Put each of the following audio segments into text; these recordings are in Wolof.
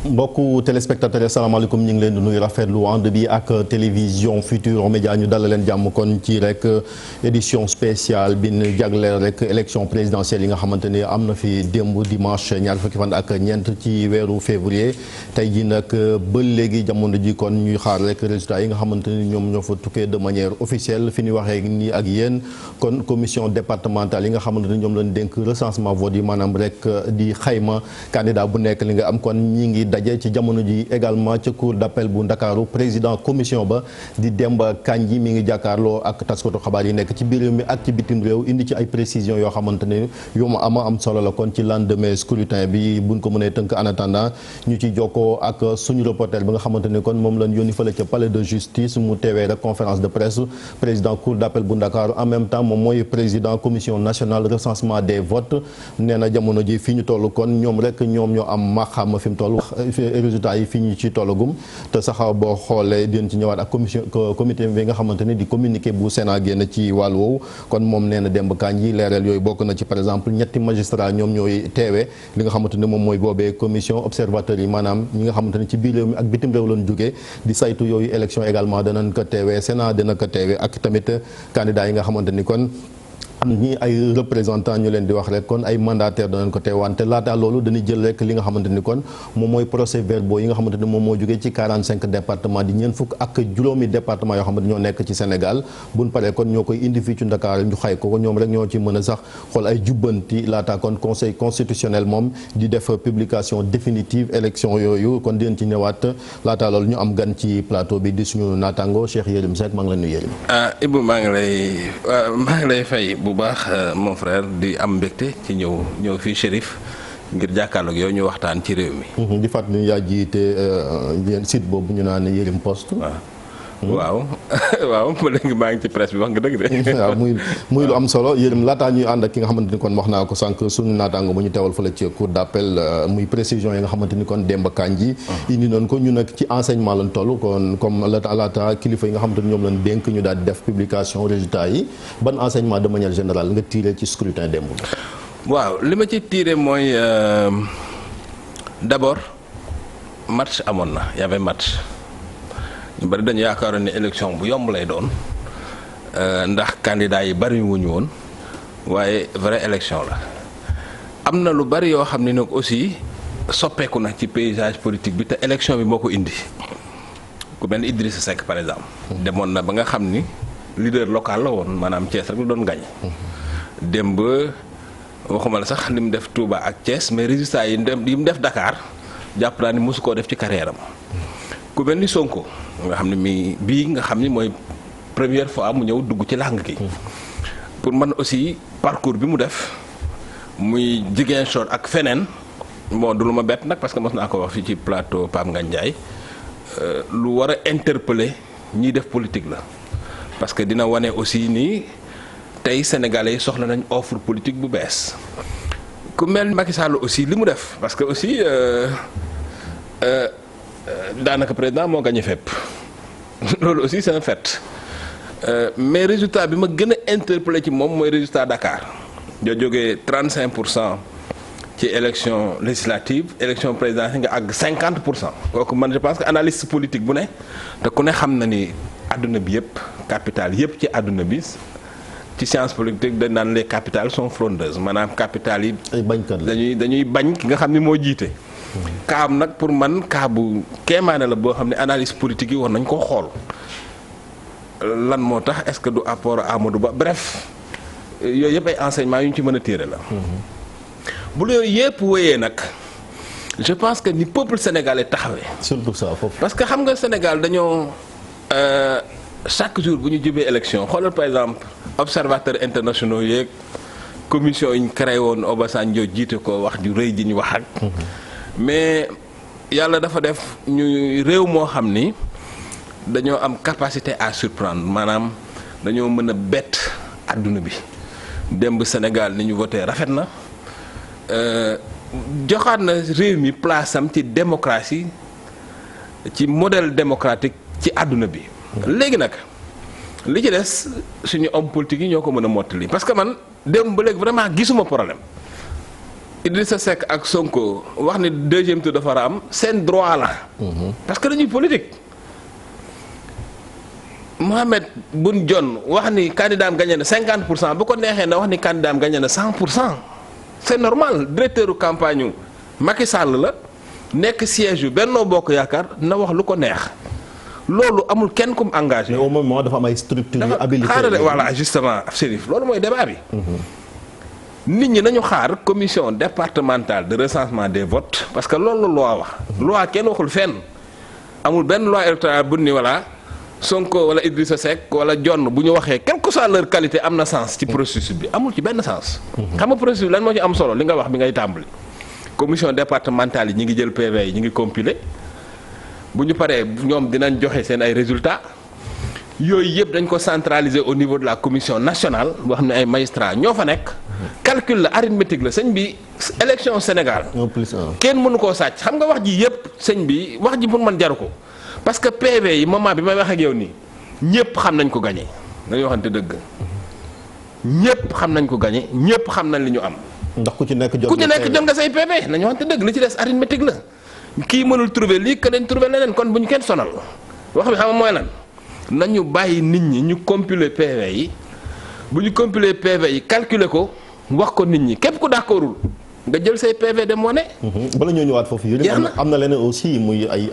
mbokku téléspectateurs yi salaamaaleykum ñu ngi leen di nuyu rafetlu ànd bi ak télévision Futurs Médias ñu dalal leen jàmm kon ci rek édition spéciale bi ñu jagleel rek élection présidentielle yi nga xamante ni am na fi démb dimanche ñaar fukki fan ak ñeent ci weeru février tey ji nag ba léegi jamono ji kon ñuy xaar rek résultats yi nga xamante ni ñoom ñoo fa tukkee de manière officielle fi ñu waxee nii ak yéen kon commission départementale yi nga xamante ni ñoom lañ dénk recensement vote yi maanaam rek di xayma candidat bu nekk li nga am kon ñi ngi daje ci jamono ji également ca cour d'appel bu Ndakaaru président commission ba di Demba Kandji mi ngi jàkkaarloo ak taskatu xabaar yi nekk ci biir réew mi ak ci bitim réew indi ci ay précisions yoo xamante ne yu ma am solo la kon ci lendemain scrutin bi buñ ko mënee tënk en attendant ñu ci jokkoo ak suñu reporter bi nga xamante ne kon moom lañ yónni fële ca palais de justice mu teewee rek conférence de presse président cour d'appel bu Ndakaaru en même temps moom mooy président commission nationale recensement des votes nee na jamono ji fi ñu toll kon ñoom rek ñoom ñoo am maxaama fi mu toll résultats yi fi ñu ci tollagum te sax boo xoolee dinañ ci ñëwaat ak comité bi nga xamante ni di communiqué bu Sénat génn ci wàll woowu kon moom nee na Demba Kandji leeral yooyu bokk na ci par exemple ñetti magistrat ñoom ñooy teewee li nga xamante ni moom mooy boobee commission observateur yi maanaam ñi nga xamante ni ci biir réew mi ak bitim réew lañ jógee di saytu yooyu élection également danañ ko teewee Sénat dana ko teewee ak tamit candidat yi nga xamante ni kon am ñi ay représentant ñu leen di wax rek kon ay mandataire danañ ko teewante laata loolu dañuy jël rek li nga xamante ni kon moom mooy procès verbaux yi nga xamante ni moom moo jógee ci 45 département di ñeent fukk ak juróomi département yoo xamante ñoo nekk ci Sénégal buñ paree kon ñoo koy indi fii ci Dakar ñu xay ko ñoom rek ñoo ci mën a sax xool ay jubbanti laata kon conseil constitutionnel moom di def publication définitive élection yooyu kon dinañ ci ñëwaat laata loolu ñu am gan ci plateau bi di suñu naataango Cheikh Yérim Seck maa ngi leen nuyu Yérim. Ibou maa ngi lay fay bu baax mon frère di am mbégte ci ñëw fii Chérif ngir jàkkaarloog yow ñu waxtaan ci réew mi. di fàttali yaa jiite site boobu ñu naan Yérim Post. waaw ba léegi maa ngi ci presse bi wax nga dëgg de. waaw muy lu am solo Yérim laataa ñuy ànd ak ki nga xamante ni kon wax naa ko sànq suñu naataango bu ñu teewal fële ci cour d'appel muy précision yi nga xamante ni kon Demba Kandji indi noonu ko ñu nag ci enseignement lañ toll kon comme laata kilifa yi nga xamante ni ñoom lañ dénk ñu daal di def publication résultats yi ban enseignement de manière générale nga tiré ci scrutin démb. waaw li ma ci tiré mooy d'abord match amoon na y avait match. ñu bari dañu yaakaaroon ne élection bu yomb lay doon ndax candidat yi bari wuñu woon waaye vraie élection la am na lu bari yoo xam ne nag aussi soppeeku na ci paysage politique bi te élection bi moo ko indi ku mel ni Idrissa Seck par exemple. demoon na ba nga xam ni leader local la woon maanaam Thiès rek la doon gañ démb waxuma la sax li mu def Touba ak Thiès mais résultats yi mu def Dakar jàpp naa ni mosu koo def ci carrière am ku mel ni Sonko. nga xam ne bii nga xam ni mooy première fois mu ñëw dugg ci làng gi pour man aussi parcours bi mu def muy Ziguinchor ak feneen bon du lu ma bett nag parce que mos naa ko wax fii ci plateau Pape Ngagne Ndiaye lu war a interpeller ñiy def politique la parce que dina wane aussi ni tey sénégalais yi soxla nañ offre politique bu bees ku mel ni Macky Sall aussi li mu def parce que aussi daanaka président moo gagné fépp loolu aussi c'est un fait mais résultat bi ma gën a interpellé ci moom mooy résultat Dakar joo jógee 35% ci élection législative élection présidentielle nga àgg 50% kooku man je pense que analyste politique bu ne te ku ne xam na ni àdduna bi yëpp capitale yëpp ci àdduna bi ci science politique dañ naan les capitales sont frondeuses maanaam capitales yi. ay bañkat la dañuy bañ ki nga xam ni moo jiite. kaam nag pour man kaa bu kéemaane la boo xam ne analyse politique yi war nañ koo xool lan moo tax est-ce que du apport Amadou Ba bref yooyu yëpp ay enseignements yu ñu ci mën a tirer la. bu loolu yëpp wéyee nag je pense que ni peuple sénégalais taxawee. surtout ça foofu. parce que xam nga Sénégal dañoo chaque jour bu ñu jubee élection xoolal par exemple observateurs internationaux yeeg commission yi ñu créé woon Obasanjo jiite ko wax ju rëy ji ñu wax ak. mais yàlla dafa def ñu réew moo xam ni dañoo am capacité à surprendre maanaam dañoo mën a bett àdduna bi démb Sénégal ni ñu voté rafet na joxaat na réew mi place am ci démocratie ci modèle démocratique ci àdduna bi. léegi nag li ci des suñu homme politique yi ñoo ko mën a mottali parce que man démb ba léegi vraiment gisuma problème Idrissa Seck ak Sonko wax ni deuxième tour dafa war a am seen droit la. parce que dañuy politique. Mohamed Boun Dionne wax ni candidat am gagné na 50% bu ko neexee na wax ni candidat am gagné na 100%. c'est normal directeur campagne yu Macky Sall la nekk siège yu Benno Bokk Yaakaar na wax lu ko neex loolu amul kenn kum engagé. mais au moment dafa am ay structures yu habilité. voilà justement Chérif loolu mooy débat bi. nit ñi nañu xaar commission départementale de recensement des votes parce que loolu la loi wax. loi kenn waxul fenn amul benn loi électorale bu ni voilà Sonko wala Idrissa Seck wala Dionne bu ñu waxee quelle que soit leur qualité am na sens ci processus bi amul ci benn sens. xam nga processus bi lan moo ci am solo li nga wax bi ngay tàmbali. commission départementale yi ñi ngi jël PV yi ñi ngi compiler bu ñu paree ñoom dinañ joxe seen ay résultats. yooyu yëpp dañ ko centraliser au niveau de la commission nationale boo xam ne ay magistrats ñoo fa nekk. calcul la arithmétique la sëñ bi élection Sénégal. 1+1 kenn mënu koo sàcc xam nga wax ji yëpp sëñ bi wax ji pour man jaru ko parce que PV yi moment bi may wax ak yow nii ñëpp xam nañ ko gagné dañuy waxante dëgg ñëpp xam nañ ko gagné ñëpp xam nañ li ñu am. ndax ku ci nekk jot nga say PV nañu waxante dëgg li ci des arithmétique la kii mënul trouver lii keneen trouver leneen kon bu ñu kenn sonal wax bi xam nga mooy lan. nañu bàyyi nit ñi ñu compiler PV yi bu ñu compiler PV yi calculer ko wax ko nit ñi képp ku d'accordul nga jël say PV dem wane. bala ñoo ñëwaat foofu yéen am na leneen aussi muy ay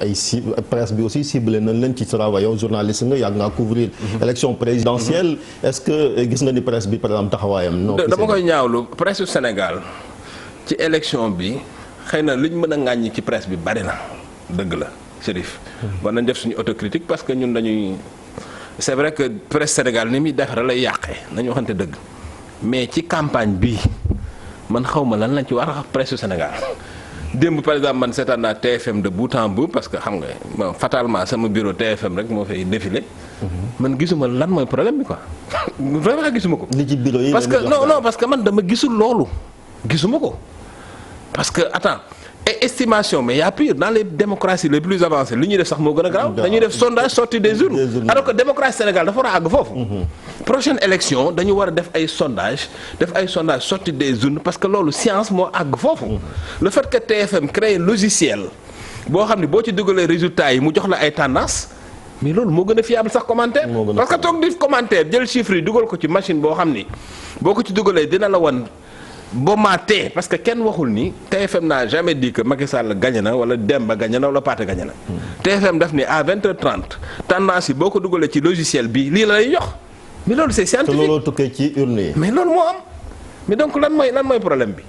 presse bi aussi ciblé nañ leen ci travail yow journaliste nga yàgg ngaa couvrir élection présidentielle est-ce que gis nga ni presse bi par exemple taxawaayam. non dama koy ñaawlu presse du Sénégal ci élection bi xëy na liñ mën a ŋàññi ci presse bi bari na dëgg la Chérif. war nañ def suñu autocritique parce que ñun dañuy. c'est vrai que presse Sénégal ni muy defare lay yàqee nañu waxante dëgg mais ci campagne bii man xaw ma lan lañ ci war a wax presse Sénégal démb par exemple man seetaan naa TFM de bout en bout parce que xam nga fatalement sama bureau TFM rek moo fay défilé. man gisuma lan mooy problème bi quoi vraiment gisuma ko. li ci bureau yi parce que non parce que man dama gisul loolu gisuma ko parce que attends. et estimation mais y a pire dans les démocraties les plus avancées li ñuy def sax moo gën a grave dañuy def sondage sortie des urnes alors que démocratie Sénégal dafa war a àgg foofu prochaine élection dañu war a def ay sondage sortie des urnes parce que loolu science moo àgg foofu le fait que TFM crée logiciel boo xam ne boo ci dugalee résultats yi mu jox la ay tendance mais loolu moo gën a fiable sax commentaire parce que toog di commentaire jël chiffres yi dugal ko ci machine boo xam ni boo ko ci dugalee dina la wan boo maatee parce que kenn waxul ni TFM n'a jamais dit que Macky Sall gagné na wala Demba gagné na wala Pathé gagné na. TFM daf ni à 20h30 tendance yi boo ko dugalee ci logiciel bi lii la lay jox mais loolu c'est scientifique. te looloo tukkee ci urne yi. mais loolu moo am mais donc lan mooy problème bi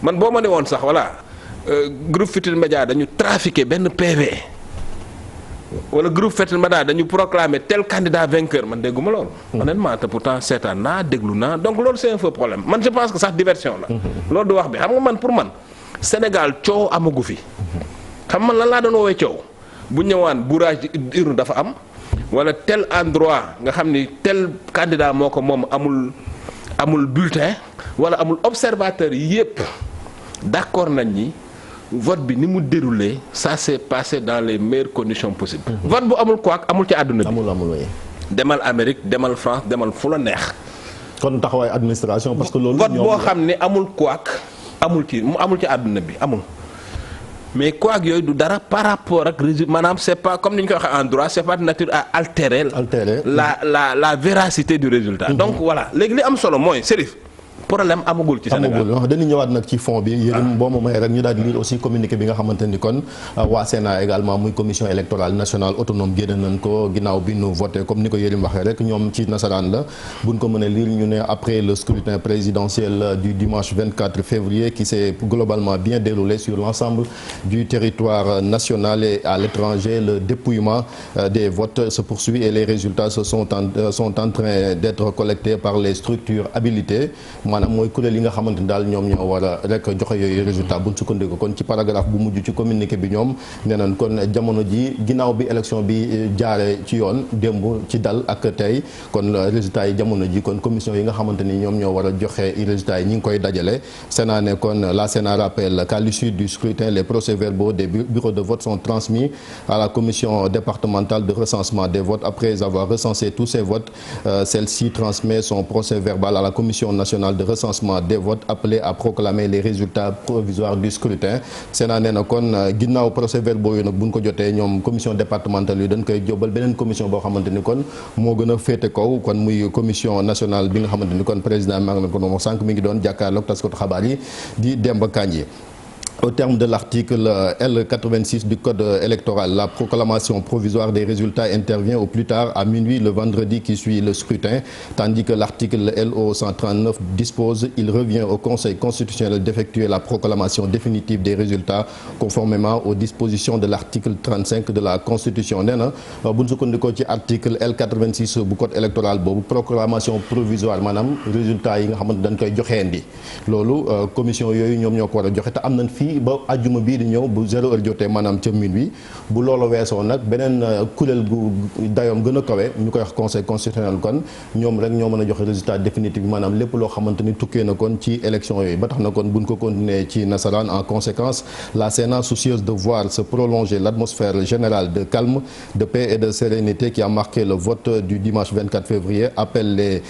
man boo ma ne woon sax voilà groupe Futurs Médias dañu trafiqué benn PV wala groupe Futurs Médias dañu proclamer tel candidat vainqueur man dégguma loolu. honnêtement te pourtant seetaan naa déglu naa donc loolu c'est un faux problème man je pense que sax diversion la. loolu du wax bi xam nga man pour man Sénégal coow amagu fi. xam man lan laa doon woowee coow bu ñëwaan bourrage d'urne dafa am wala tel endroit nga xam ni tel candidat moo ko moom amul bulletin wala amul observateur yépp d'accord nañ ni. vote bi ni mu déroulé ça s'est passé dans les meilleures conditions possibles. vote bu amul quoi amul ci àdduna bi. amul demal Amérique demal France demal fu la neex. kon taxawaay administration parce que loolu. vote boo xam ne amul quoi amul ci àdduna bi amul. mais quoi yooyu du dara par rapport ak résultat maanaam c'est pas comme ni ñu koy waxee en droit c'est pas de nature à altérer. la véracité du résultat. donc voilà léegi li am solo mooy Chérif. problème amagul ci Sénégal dañuy ñëwaat nag ci fond bi yéen boo ma may rek ñu daal di lire aussi communiqué bi nga xamante ni kon waa Sénat également muy commission électorale nationale autonome génn nañ ko ginnaaw bi ñu voté comme ni ko Yérim waxee rek ñoom ci nasaraan la buñ ko mënee lire ñu ne après le scrutin présidentiel du dimanche 24 février qui s'est globalement bien déroulé sur l'ensemble du territoire national et à l'étranger le dépouillement des votes se poursuit et les résultats sont en train d'être collectés par les structures habilitées maanaam mooy kuréel yi nga xamante ni daal ñoom ñoo war a rek joxe yooyu résultat buñ sukkandiku kon ci paragraphe bu mujj ci communiqué bi ñoom nee nañ kon jamono ji ginnaaw bi élection bi jaare ci yoon démb ci dal ak tey kon résultats yi jamono ji kon commission yi nga xamante ni ñoom ñoo war a joxe résultats yi ñi ngi koy dajale Sénat ne kon la Sénat rappelle qu'à l'issue du scrutin les procès-verbaux des bureaux de vote sont transmis à la commission départementale de recensement des votes après avoir recensé tous ces votes celle-ci transmet son procès-verbal à la commission nationale de recensement des votes appelé à proclamer les résultats provisoires du scrutin. Sénat nee na kon ginnaaw procès-verbaux yi nag bu ñu ko jotee ñoom commission départementale yi dañ koy jóbal beneen commission boo xamante ni kon moo gën a féete kaw kon muy commission nationale bi nga xamante ni kon président maa ngi leen ko doon wax sànq mi ngi doon jàkkaarloog taskatu xabaar yi di Demba Kandji. Au terme de l'article L86 du code électoral, la proclamation provisoire des résultats intervient au plus tard à minuit le vendredi qui suit le scrutin, tandis que l'article LO 139 dispose il revient au Conseil constitutionnel d'effectuer la proclamation définitive des résultats conformément aux dispositions de l'article 35 de la Constitution. Nee na bu ñu sukkandikoo ci article L86 bu code électoral boobu proclamation provisoire maanaam résultats yi nga xamante dañ koy joxeendi loolu commission yooyu ñoom ñoo ko war a joxe te am nañ fii ba ajjuma bii di ñëw bu 0 heure jotee maanaam ca minuit bu loolu weesoo nag beneen kuréel gu dayoom gën a kawe ñu koy wax conseil constitutionnel kon ñoom rek ñoo mën a joxe résultat définitif bi maanaam lépp loo xamante ni tukkee na kon ci élection yooyu ba tax na kon buñ ko continuer ci nasaraan en conséquence la Sénat soucieuse de voir se prolonger l'atmosphère générale de calme de paix et de sérénité qui a marqué le vote du dimanche 24 février appelle les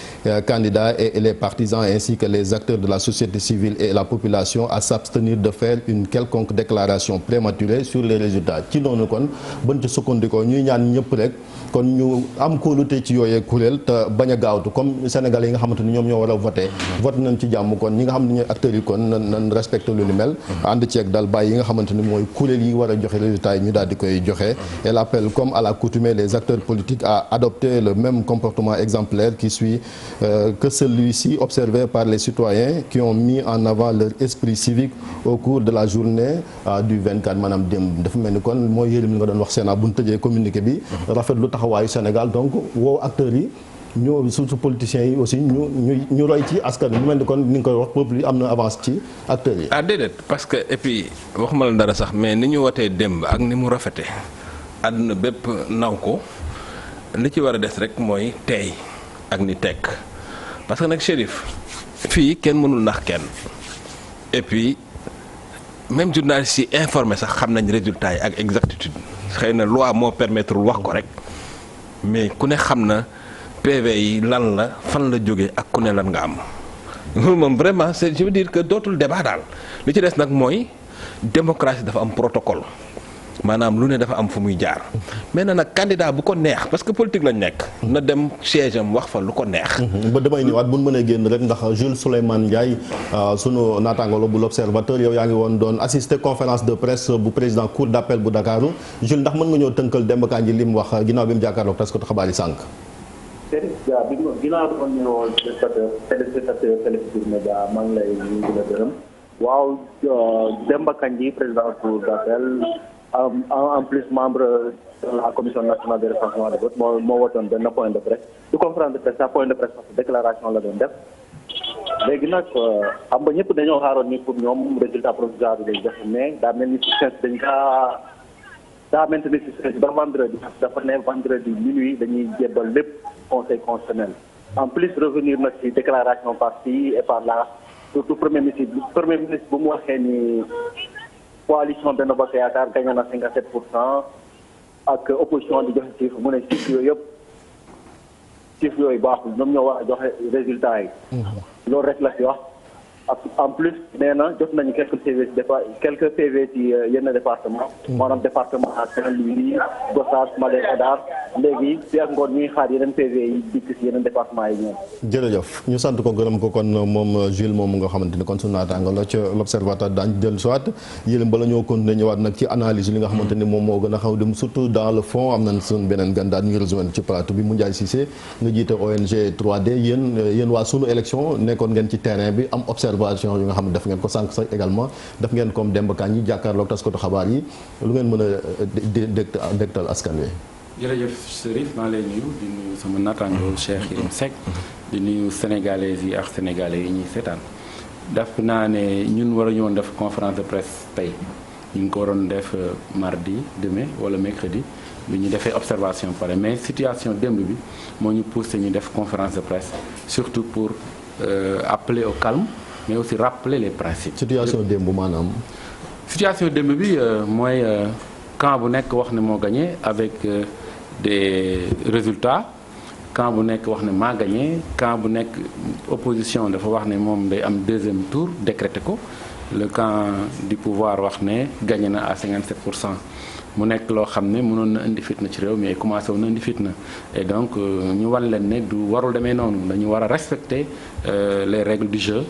candidats et les partisans ainsi que les acteurs de la société civile et la population à s'abstenir de faire une quelconque déclaration prématurée sur les résultats ci noonu kon bañ ci sukkandikoo ñuy ñaan ñëpp rek kon ñu am kóolute ci yooyee kuréel te bañ a gaawtu comme Sénégalais yi nga xamante ni ñoom ñoo war a voté vote nañ ci jàmm kon ñi nga xam ne ñooy acteurs yi kon nan respecté lu ni mel ànd ceeg dal bàyyi yi nga xamante ni mooy kuréel yi war a joxe résultats yi ñu daal di koy joxe. Elle appelle comme à l'accoutumée les acteurs politiques à adopter le même comportement exemplaire qui suit que celui-ci observé par les citoyens qui ont mis en avant leur esprit civique au cours de la journée du 24 maanaam démb dafa mel ni kon mooy yërim li nga doon wax Sénat bu ñu tëjee communiqué bi rafetlu taxawaayu Sénégal donc woo acteurs yi ñu surtout politiciens yi aussi ñu roy ci askan bi mu mel ni kon ni nga koy wax peuple yi am na avance ci acteurs yi. Déedéet parce que et puis waxuma la dara sax mais ni ñu wotee démb ak ni mu rafete àdduna bépp naw ko li ci war a des rek mooy teey ak ni tekk parce que nag Chérif fii kenn mënul nax kenn et puis même journalistes yi informé sax xam nañ résultats yi ak exactitude xëy na loi moo permettre wax ko rek mais ku ne xam na PV yi lan la fan la jógee ak ku ne lan nga am loolu moom vraiment c'est je veux dire que dootul débat daal li ci des nag mooy démocratie dafa am protocole maanaam lu ne dafa am fu muy jaar mais nag candidat bu ko neex parce que politique lañ nekk na dem siège am wax fa lu ko neex. ba damay ñëwaat bu ñu mënee génn rek ndax Jules Souleymane Ndiaye sunu naataango bu l'Observateur yow yaa ngi woon doon assister conférence de presse bu président cour d'appel bu Dakar Jules ndax mën nga ñëw tënkal Demba Kandji li mu wax ginnaaw bi mu jàkkaarloog taskatu xabaar yi sànq. ginnaaw bi ma ñëwoon téléspectateur Télé Futurs Médias maa ngi lay nuyu di la gërëm waaw Demba Kandji président cour d'appel en plus membre de la commission nationale de recensement de vote moo wootoon benn point de presse du conférence de presse sax point de presse parce que déclaration la doon def léegi nag xam nga ñëpp dañoo xaaroon ni pour ñoom résultat provisoire bi lay def mais daa mel ni suspense dañ daa maintenir suspense ba vendredi dafa ne vendredi minuit dañuy jébbal lépp conseil constitutionnel en plus revenir nag ci déclaration par ci et par là surtout premier ministre bu mu waxee ni coalition Benno Bokk Yaakaar gagné na 57% ak opposition di joxe chiffre mu ne chiffre yooyu baaxul ñoom ñoo war a joxe résultat yi. loolu rek la ci wax ak en plus nee na jot nañu quelques PV ci yenn département maanaam département ak Saint-Louis Gossas Malem Hodar léegi fi ak ngoon ñuy xaar yeneen PV yi dikk ci yeneen département yi ñoom. jërëjëf ñu sant ko gërëm ko kon moom Jules moom nga xamante ni kon sunu naataango la ca l'Observateur daañu dellu soit yéen bala ñoo continuer ñëwaat nag ci analyse li nga xamante ni moom moo gën a xaw dem surtout dans le fond am nañ suñu beneen gan daal ñu rejoindre ci plateau bi Moundiaye Cissé nga jiite ONG 3D yéen waa sunu élection nekkoon ngeen ci terrain bi am observation yi nga xam ne def ngeen ko sànq sax également def ngeen comme Demba Kandji jàkkaarloog taskatu xabaar yi lu ngeen mën a dégtal askan wi. jërëjëf Chérif maa lay nuyu di nuyu sama naataango Cheikh Yérim Seck di nuyu sénégalais yi ak sénégalais yi ñuy seetaan def naa ne ñun war a ñëwoon def conférence de presse tey ñu ngi ko waroon def mardi demain wala mercredi bi ñu defee observation pare mais situation démb bi moo ñu poussé ñu def conférence de presse surtout pour appeler au calme mais aussi rappeler les principes. situation démb maanaam. situation démb bi mooy camp bu nekk wax ne moo gagné avec des résultats camp bu nekk wax ne maa gagné camp bu nekk opposition dafa wax ne moom day am deuxième tour décrété ko le camp du pouvoir wax ne gagné na à 57%. mu nekk loo xam ne mënoon na indi fitna ci réew mais commencé woon na indi fitna et donc ñu wan leen ne du warul demee noonu dañu war a respecter les règles du jeu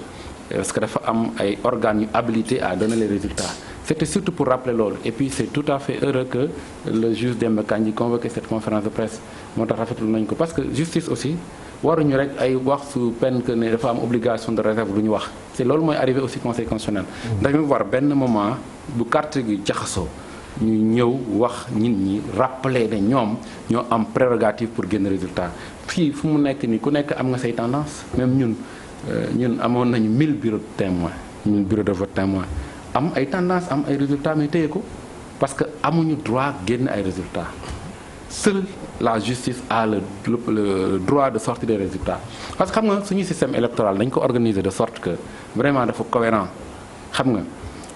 parce que dafa am ay organes yu habilités à donner les résultats. C'était surtout pour rappeler loolu et puis c'est tout à fait heureux que le juge Demba Kandji convoqué cette conférence de presse moo tax rafetlu nañ ko parce que justice aussi waruñu rek ay wax su peine que ne dafa am obligation de réserve lu ñu wax c'est loolu mooy arrivé aussi conseil constitutionnel. dañu war benn moment bu carte gi jaxasoo. ñu ñëw wax nit ñi rappeler ne ñoom ñoo am prérogative pour génn résultat fii fu mu nekk nii ku nekk am nga say tendance même ñun amoon nañu 1000 bureaux de témoin 1000 bureaux de vote témoin am ay tendance am ay résultats mais téye ko parce que amuñu droit génn ay résultats seule la justice a le droit de sortir des résultats parce que xam nga suñu système électoral dañ ko organiser de sorte que vraiment dafa cohérent xam nga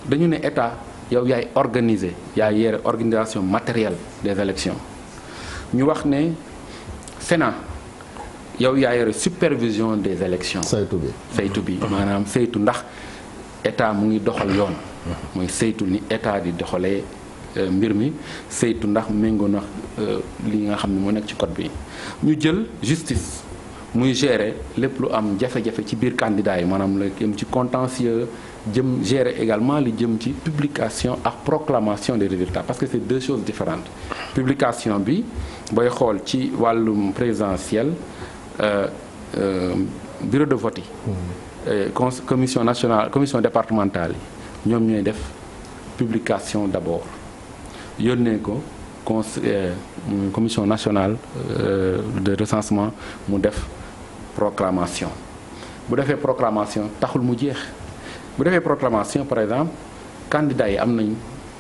dañu ne état yow yaay organiser yaay yore organisation matérielle des élections ñu wax ne Sénat yow yaay yore supervision des élections saytu bi maanaam saytu ndax état mu ngi doxal yoon mooy saytu ni état di doxalee mbir mi saytu ndax méngoo na li nga xam ne moo nekk ci code bi ñu jël justice muy gérer lépp lu am jafe-jafe ci biir candidat yi maanaam la jëm ci contentieux jëm gérer également li jëm ci publication ak proclamation des résultats parce que c'est deux choses différentes publication bi booy xool ci wàllum présidentiel bureau de vote yi commission nationale commission départementale yi ñoom ñooy def publication d'abord yónnee ko commission nationale de recensement mu def proclamation bu defee proclamation taxul mu jeex bu defee proclamation par exemple candidats yi am nañ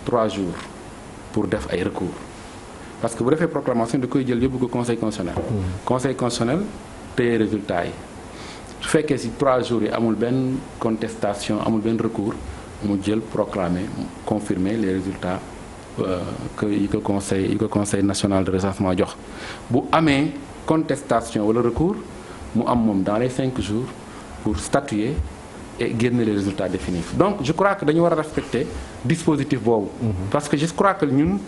3 jours pour def ay recours parce que bu defee proclamation da koy jël yóbbu ko conseil constitutionnel. conseil constitutionnel téye résultats yi su fekkee ci 3 jours yi amul benn contestation amul benn recours mu jël proclamer confirmer les résultats yi ko conseil national de recensement jox bu amee contestation wala recours mu am moom dans les 5 jours pour statuer et génne les résultats définitifs donc je crois que dañu war a respecter dispositif boobu. parce que je crois que ñun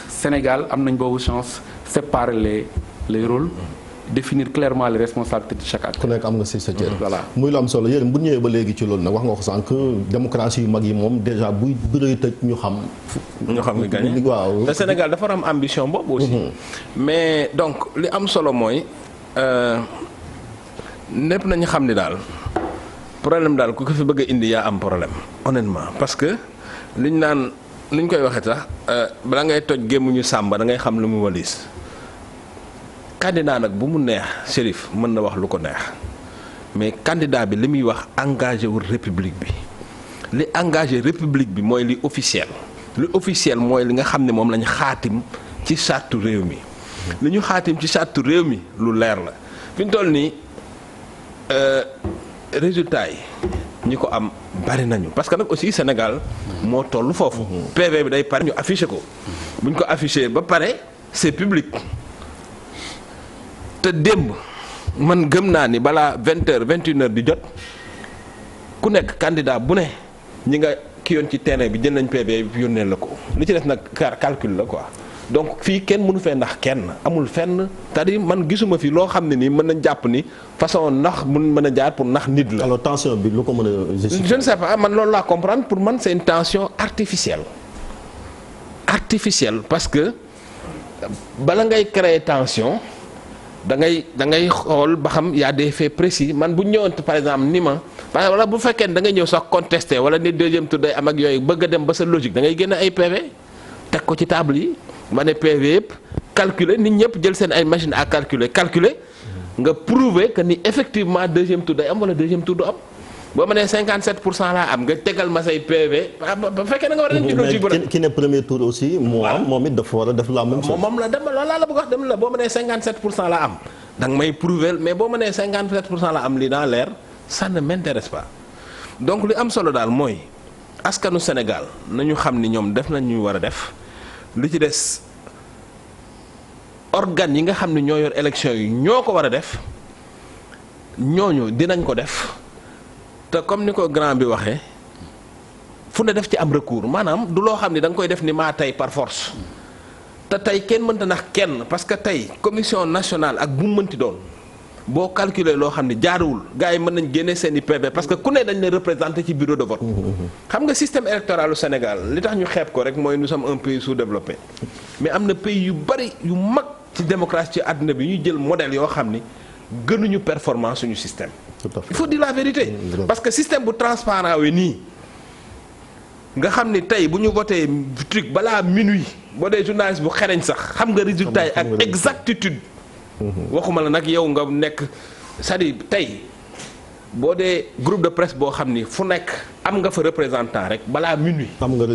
Sénégal am nañ boobu chance séparer les rôles. définir clairement les responsabilités de chaque acteur. ku nekk am nga ci sa cër. voilà muy lu am solo yéen bu ñëwee ba léegi ci loolu nag wax nga ko sànq démocratie yu mag yi moom déjà buy bëree tëj ñu xam. nga gagné waaw. te Sénégal dafa am ambition boobu aussi. mais donc li am solo mooy lépp nañu xam ni daal problème daal ku ko fi bëgg a indi yaa am problème honnêtement parce que liñ naan liñ koy waxee sax bala ngay toj gémmuñu sàmba da ngay xam lu mu walis. candidat nag bu mu neex Chérif mën na wax lu ko neex mais candidat bi li muy wax engagé wul république bi li engagé république bi mooy li officiel mooy li nga xam ne moom lañu xaatim ci charte réew mi li ñu xaatim ci charte réew mi lu leer la fi ñu toll nii résultat yi ñi ko am bari nañu parce que nag aussi Sénégal moo toll foofu PV bi day pare ñu affiché ko bu ñu ko affiché ba pare c'est public te démb man gëm naa ni balaa 20h 21h di jot ku nekk candidat bu ne ñi nga ki yoon ci terrain bi jël nañ PV bi yónnee la ko li ci def nag calcul la quoi donc fii kenn mënu fee ndax kenn amul fenn c'est-à-dire man gisuma fi loo xam ne nii mën nañ jàpp ni façon ndax mun mën a jaar pour ndax nit la. alors tension bi lu ko mën a justifier. je ne sais pas man loolu laa comprendre pour man c'est une tension artificielle parce que bala ngay créer tension. da ngay xool ba xam y a des faits précis man bu ñëwoon par exemple ni ma wala bu fekkee ne da ngay ñëw sax contesté wala ni deuxième tour day am ak yooyu bëgg a dem ba sa logique da ngay génne ay PV teg ko ci table yi ma ne PV yëpp calculer nit ñëpp jël seen ay machine à calculer nga prouver que ni effectivement deuxième tour day am wala deuxième tour du am boo ma nee 57% laa am nga tegal ma say PV ba fekkee da nga war a dem ci logique bu ki ne premier tour aussi moo am moom it dafa war a def la même chose. moom la dem loolu laa la bëgg wax dem la boo ma nee 57% laa am da nga may prouver mais boo ma nee 57% laa am lii dans l'air ça ne m'intéresse pas donc li am solo daal mooy askanu Sénégal nañu xam ni ñoom def nañ ñu war a def li ci des organes yi nga xam ne ñoo yor élection yi ñoo ko war a def ñooñu dinañ ko def te comme ni ko grand bi waxee fu ne def ci am recours maanaam du loo xam ne da nga koy def ni maa tey par force te tey kenn mënta nax kenn parce que tey commission nationale ak bu mu mënti doon boo calculer loo xam ne jaaruwul gars yi mën nañ génne seen i PV parce que ku ne dañ la représenté ci bureau de vote. xam nga système électoral u Sénégal li tax ñu xeeb ko rek mooy nous sommes un pays sous-développé mais am na pays yu bari yu mag ci démocratie ci àdduna bi ñuy jël modèle yoo xam ni gënuñu performance suñu système. Il faut dire la vérité. parce que système bu transparent wi nii nga xam ni tey bu ñu voté truc balaa minuit boo dee journaliste bu xereñ sax xam nga résultat yi ak exactitude. waxuma la nag yow nga nekk c'est-à-dire tey boo dee groupe de presse boo xam ni fu nekk am nga fa représentant rek balaa minuit. am nga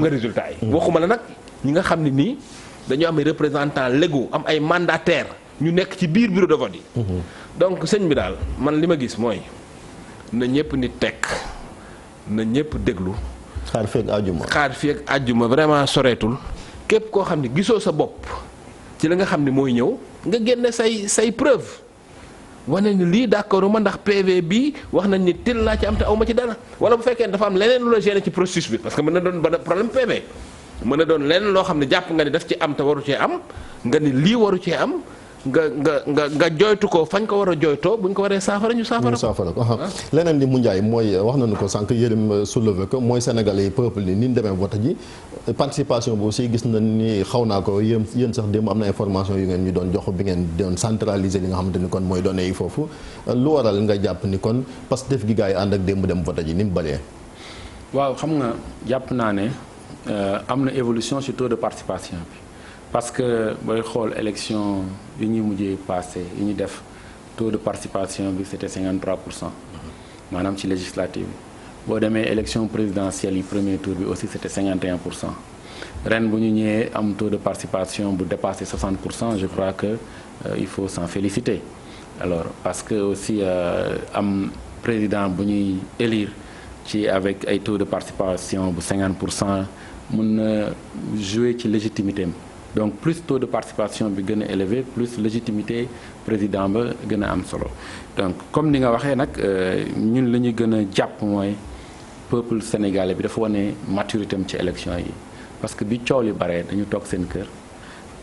résultat yi. waxuma la nag ñi nga xam ne nii dañu am ay représentants légaux am ay mandataires ñu nekk ci biir bureau de vote yi. donc sëñ bi daal man li ma gis mooy na ñëpp ni tekk na ñëpp déglu. xaar fi ak àjjuma vraiment soreetul képp koo xam ne gisoo sa bopp ci la nga xam ne mooy ñëw. nga génne say preuve wane ni lii d'accord ma ndax PV bi wax nañ ni til laa ci am te aw ma ci dara wala bu fekkee dafa am leneen lu la gêné ci processus bi parce que mën na doon problème PV mën na doon leneen loo xam ne jàpp nga ni daf ci am te waru cee am nga ni lii waru cee am nga joytu ko fañ ko war a joytoo buñ ko waree saafara ñu saafara ko. leneen li mu njaay mooy wax nañu ko sànq Yérim soulevé ko mooy sénégalais yi peuple ni ñu demee vote ji participation bi aussi gis nañ ni xaw naa ko yéen sax démb am na information yu ngeen ñu doon jox bi ngeen doon centraliser li nga xamante ni kon mooy données yi foofu lu waral nga jàpp ni kon Pastef gi gars yi ànd ak démb dem vote ji ni mu bëree. waaw xam nga jàpp naa ne am na évolution sur taux de participation bi. parce que booy xool élection yi ñuy mujjee passé yi ñu def taux de participation bi c'était 53%. maanaam ci législative bi boo demee élection présidentielle yi premier tour bi aussi c'était 51%. ren bu ñu ñëwee am taux de participation bu dépassé 60% je crois que il faut s'en féliciter. alors parce que aussi am président bu ñuy élire ci avec ay taux de participation bu 50% mën na jouer ci légitimité am. donc plus taux de participation bi gën a élevé plus légitimité président ba gën a am solo donc comme ni nga waxee nag ñun la ñu gën a jàpp mooy peuple sénégalais bi dafa wane maturité am ci élection yi parce que bi coow li bare dañu toog seen kër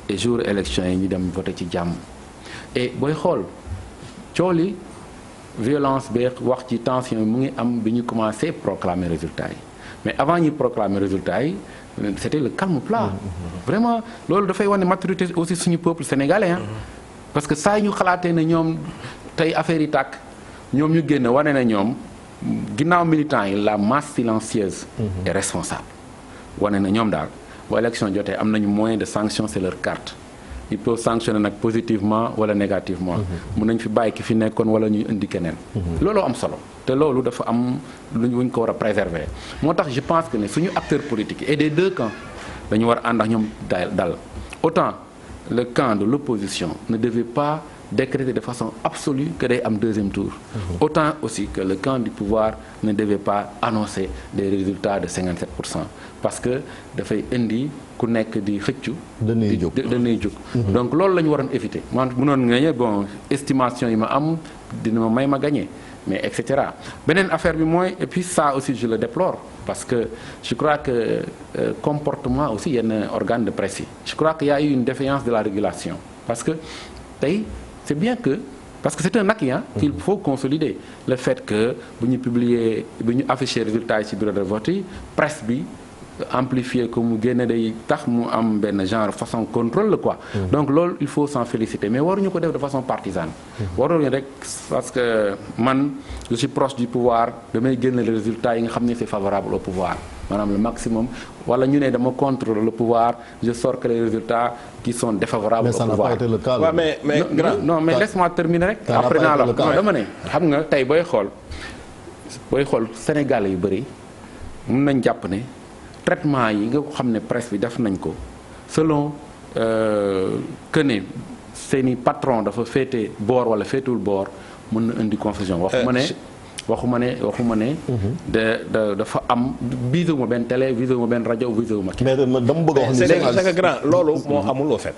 et jour élection yi ñu dem voté ci jàmm et booy xool coow li violence bi wax ci tension yi mu ngi am bi ñu commencé proclamer résultats yi mais avant ñuy proclamer résultats yi c'était le calme plat. vraiment loolu dafay wane maturité aussi suñu peuple sénégalais hein. parce que saa ñu xalaatee ne ñoom tey affaire yi tàkk ñoom ñu génn wane na ñoom ginnaaw militants yi la masse silencieuse est responsable wane na ñoom daal bu élection jotee am nañu moyen de sanction c'est leur carte ils peuvent sanctionner nag positivement wala négativement mun nañ fi bàyyi ki fi nekkoon wala ñuy indi keneen looloo am solo te loolu dafa am lu ñu ko war a préserver moo tax je pense que ne suñu acteurs politiques et des deux camps dañu war a ànd ak ñoom dal autant le camp de l'opposition ne devait pas décréter de façon absolue que day am deuxième tour autant aussi que le camp du pouvoir ne devait pas annoncer des résultats de 57% parce que dafay indi ku nekk di xëccu danay jóg donc loolu la ñu waroon éviter man mënoon nga ne bon estimation yi ma am dina ma may ma gagner mais et cetera beneen affaire bi mooy et puis ça aussi je le déplore parce que je crois que comportement aussi yenn organe de presse yi je crois qu'il y a eu une défaillance de la régulation parce que tey c'est bien que parce que c'est un acquis qu'il faut consolider le fait que bu ñu publier bu ñu afficher résultats yi ci bureau de vote yi presse bi amplifier ko mu génne day tax mu am benn genre façon contrôle la quoi donc loolu il faut s'en féliciter mais waruñu ko def de façon partisane waruñu rek parce que man je suis proche du pouvoir damay génne les résultats yi nga xam ne c'est favorable au pouvoir maanaam le maximum wala ñu ne dama contre le pouvoir je sors que les résultats qui sont défavorables au pouvoir. Mais ça n'a pas été le cas. Ouais, non mais laisse-moi terminer rek. après naa la non dama ne xam nga tey booy xool Sénégalais yu bëri mun nañ jàpp ne traitement yi nga xam ne presse bi def nañ ko selon que ne seeni patron dafa féete boor wala féetul boor mën na indi confusion waxuma ne dafa am visewuma benn télé visewuma benn rajo visewuma mais dama bëgg a wax ni c'est que grand loolu moo amul au fait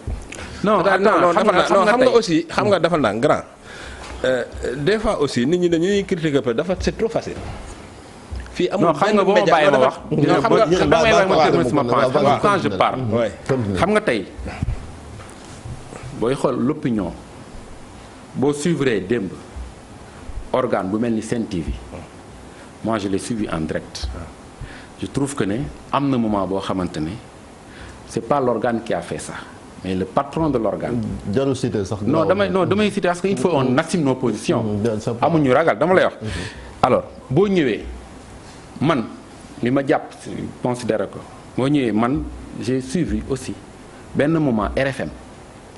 non xam nga aussi xam nga dafa naan grand des fois aussi nit ñi dañuy critiquer peut dafa c'est trop facile. fii amul xam nga boo ma bàyyi ma wax. damay wax ma terminer sama pensée xam nga quand je parle. xam nga tey booy xool l'opinion boo suivre démb organe bu mel ni Sen TV moi je l'ai suivi en direct. je trouve que ne am na moment boo xamante ne c'est pas l'organe qui a fait ça mais le patron de l'organe. jarul citer sax. non damay citer parce que il faut on assume nos positions. amuñu ragal dama lay wax. alors boo ñëwee man li ma jàpp considéré ko boo ñëwee man j'ai suivi aussi benn moment RFM